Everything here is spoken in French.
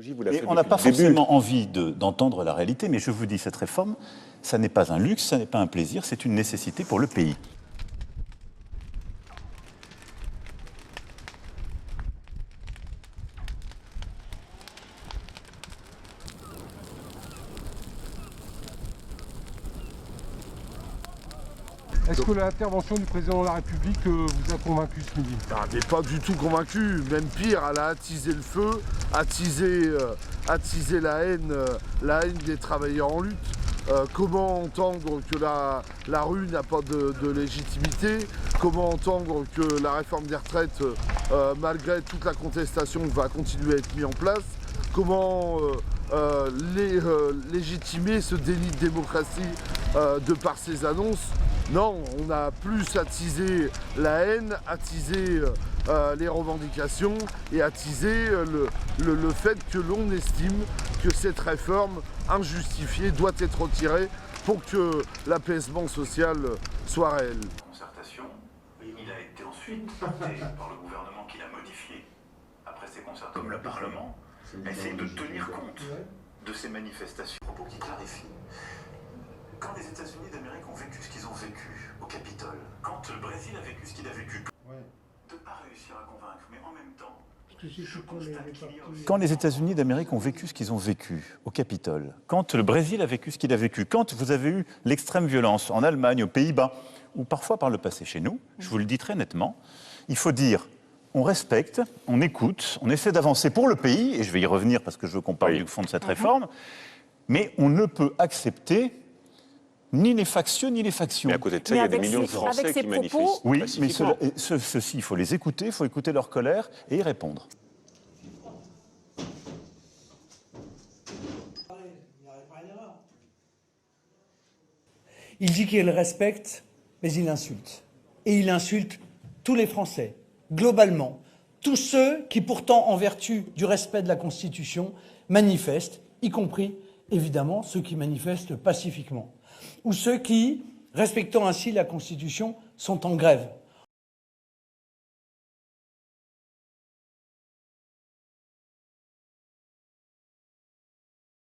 Et on n'a pas forcément envie d'entendre la réalité, mais je vous dis, cette réforme, ça n'est pas un luxe, ça n'est pas un plaisir, c'est une nécessité pour le pays. Est-ce que l'intervention du président de la République vous a convaincu ce midi? Mais pas du tout convaincu, même pire, elle a attisé le feu, attisé la haine des travailleurs en lutte. Comment entendre que la rue n'a pas de légitimité? Comment entendre que la réforme des retraites, malgré toute la contestation, va continuer à être mise en place? Comment légitimer ce déni de démocratie de par ces annonces? Non, on a plus attisé la haine, attisé les revendications et attisé le fait que l'on estime que cette réforme injustifiée doit être retirée pour que l'apaisement social soit réel. Concertation, il a été ensuite porté par le gouvernement qui l'a modifié après ces concertations. Comme le Parlement essaie de tenir compte de ces manifestations. Propos qui clarifient. Quand les États-Unis d'Amérique ont vécu ce qu'ils ont vécu au Capitole, quand le Brésil a vécu ce qu'il a vécu, de ne pas réussir à convaincre, mais en même temps, je constate qu'il y a aussi... Quand les États-Unis d'Amérique ont vécu ce qu'ils ont vécu au Capitole, quand le Brésil a vécu ce qu'il a vécu, quand vous avez eu l'extrême violence en Allemagne, aux Pays-Bas, ou parfois par le passé chez nous, je vous le dis très nettement, il faut dire... On respecte, on écoute, on essaie d'avancer pour le pays, et je vais y revenir parce que je veux qu'on parle du fond de cette réforme, mais on ne peut accepter ni les factieux ni les factions. Mais à côté de ça, il y a des millions de Français qui manifestent. Oui, mais ceux-ci, il faut les écouter, il faut écouter leur colère et y répondre. Il dit qu'il respecte, mais il insulte. Et il insulte tous les Français. Globalement, tous ceux qui pourtant, en vertu du respect de la Constitution, manifestent, y compris, évidemment, ceux qui manifestent pacifiquement, ou ceux qui, respectant ainsi la Constitution, sont en grève.